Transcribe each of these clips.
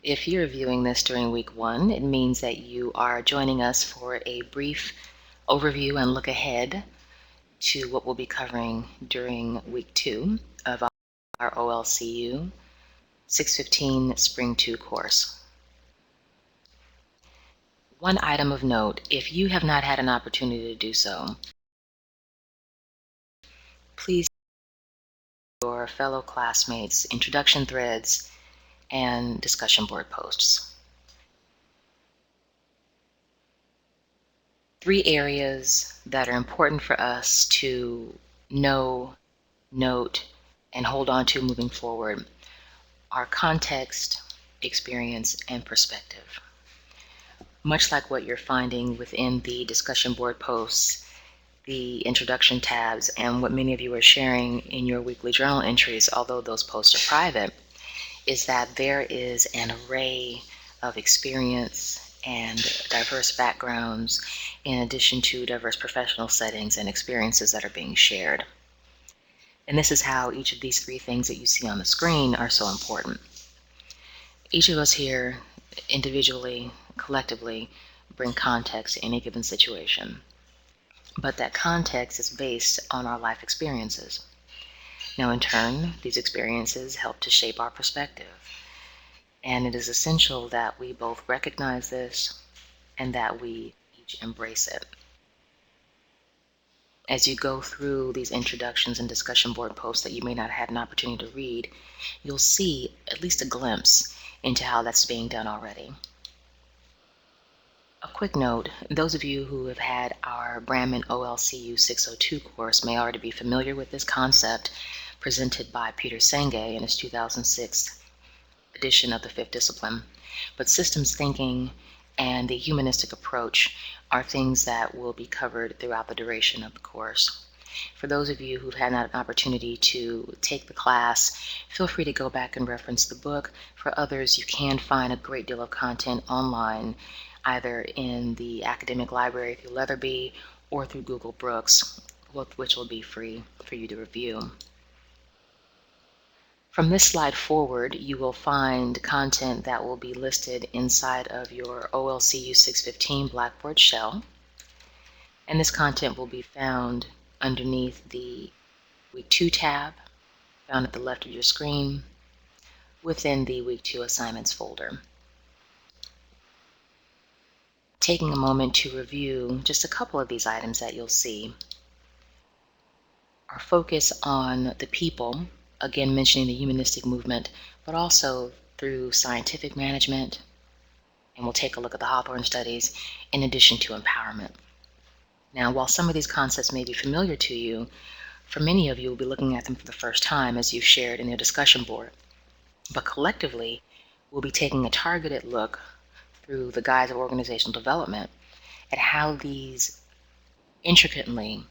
If you're viewing this during week 1, it means that you are joining us for a brief overview and look ahead to what we'll be covering during week 2 of our OLCU 615 Spring 2 course. One item of note, if you have not had an opportunity to do so, please your fellow classmates introduction threads and discussion board posts. 3 areas that are important for us to know, note, and hold on to moving forward are context, experience, and perspective. Much like what you're finding within the discussion board posts, the introduction tabs, and what many of you are sharing in your weekly journal entries, although those posts are private, is that there is an array of experience and diverse backgrounds, in addition to diverse professional settings and experiences that are being shared. And this is how each of these 3 things that you see on the screen are so important. Each of us here, individually, collectively, bring context to any given situation. But that context is based on our life experiences. Now, in turn, these experiences help to shape our perspective. And it is essential that we both recognize this and that we each embrace it. As you go through these introductions and discussion board posts that you may not have had an opportunity to read, you'll see at least a glimpse into how that's being done already. A quick note, those of you who have had our Brandman OLCU 602 course may already be familiar with this concept presented by Peter Senge in his 2006 edition of the 5th discipline. But systems thinking and the humanistic approach are things that will be covered throughout the duration of the course. For those of you who've had an opportunity to take the class, feel free to go back and reference the book. For others, you can find a great deal of content online, either in the academic library through Leatherby or through Google Brooks, which will be free for you to review. From this slide forward, you will find content that will be listed inside of your OLCU 615 Blackboard shell. And this content will be found underneath the Week 2 tab, found at the left of your screen, within the Week 2 assignments folder. Taking a moment to review just a couple of these items that you'll see. Our focus on the people, again mentioning the humanistic movement, but also through scientific management, and we'll take a look at the Hawthorne studies, in addition to empowerment. Now, while some of these concepts may be familiar to you, for many of you will be looking at them for the first time as you've shared in your discussion board. But collectively, we'll be taking a targeted look through the guise of organizational development at how these intricately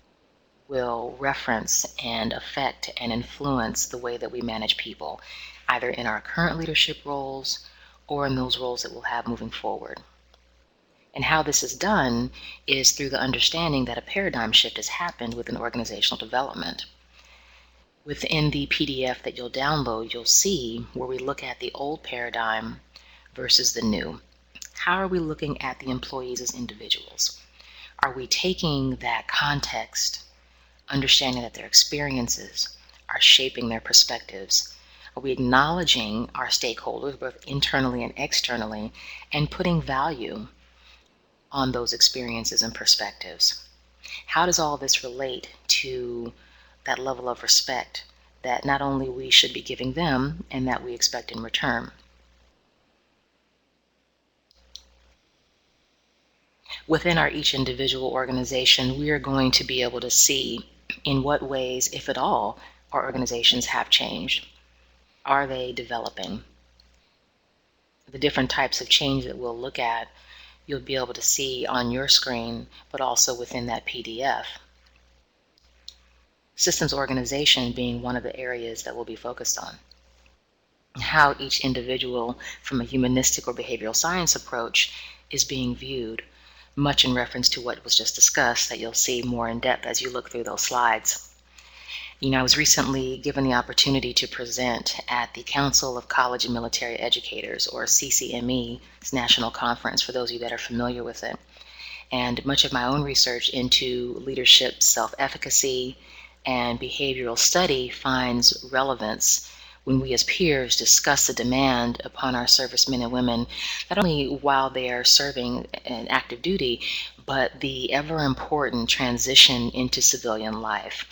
will reference and affect and influence the way that we manage people, either in our current leadership roles or in those roles that we'll have moving forward. And how this is done is through the understanding that a paradigm shift has happened within organizational development. Within the PDF that you'll download, you'll see where we look at the old paradigm versus the new. How are we looking at the employees as individuals? Are we taking that context, understanding that their experiences are shaping their perspectives? Are we acknowledging our stakeholders, both internally and externally, and putting value on those experiences and perspectives? How does all this relate to that level of respect that not only we should be giving them and that we expect in return? Within our each individual organization, we are going to be able to see in what ways, if at all, our organizations have changed. Are they developing? The different types of change that we'll look at, you'll be able to see on your screen, but also within that PDF. Systems organization being one of the areas that we'll be focused on. How each individual, from a humanistic or behavioral science approach, is being viewed, much in reference to what was just discussed, that you'll see more in depth as you look through those slides. I was recently given the opportunity to present at the Council of College and Military Educators, or CCME's national conference, for those of you that are familiar with it. And much of my own research into leadership self-efficacy and behavioral study finds relevance when we as peers discuss the demand upon our servicemen and women, not only while they are serving in active duty, but the ever important transition into civilian life.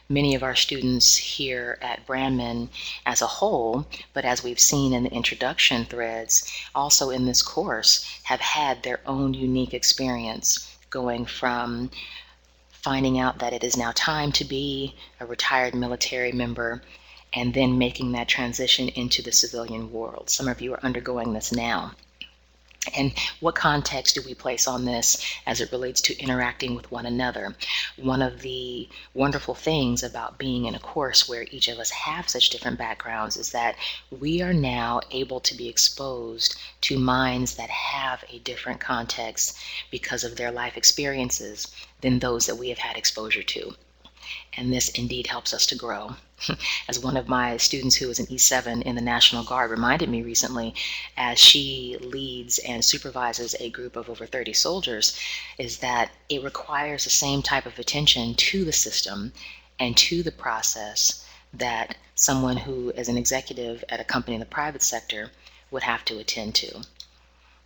Many of our students here at Brandman as a whole, but as we've seen in the introduction threads, also in this course, have had their own unique experience going from finding out that it is now time to be a retired military member and then making that transition into the civilian world. Some of you are undergoing this now. And what context do we place on this as it relates to interacting with one another? One of the wonderful things about being in a course where each of us have such different backgrounds is that we are now able to be exposed to minds that have a different context because of their life experiences than those that we have had exposure to. And this indeed helps us to grow. As one of my students who is an E7 in the National Guard reminded me recently, as she leads and supervises a group of over 30 soldiers, is that it requires the same type of attention to the system and to the process that someone who is an executive at a company in the private sector would have to attend to.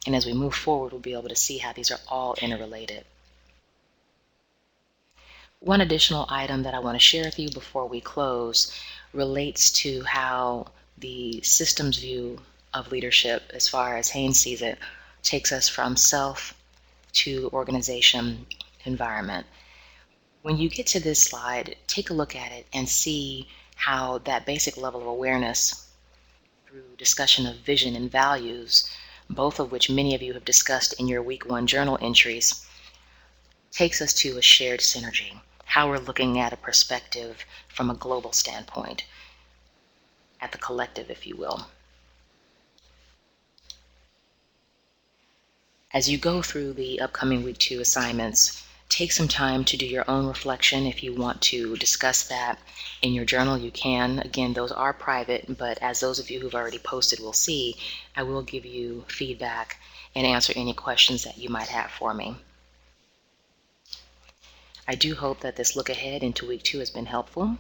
And as we move forward, we'll be able to see how these are all interrelated. One additional item that I want to share with you before we close relates to how the systems view of leadership, as far as Haynes sees it, takes us from self to organization environment. When you get to this slide, take a look at it and see how that basic level of awareness through discussion of vision and values, both of which many of you have discussed in your week 1 journal entries, takes us to a shared synergy, how we're looking at a perspective from a global standpoint, at the collective, if you will. As you go through the upcoming week 2 assignments, take some time to do your own reflection. If you want to discuss that in your journal, you can. Again, those are private, but as those of you who've already posted will see, I will give you feedback and answer any questions that you might have for me. I do hope that this look ahead into week 2 has been helpful,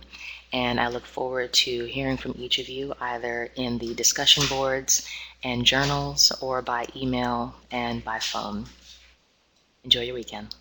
and I look forward to hearing from each of you either in the discussion boards and journals or by email and by phone. Enjoy your weekend.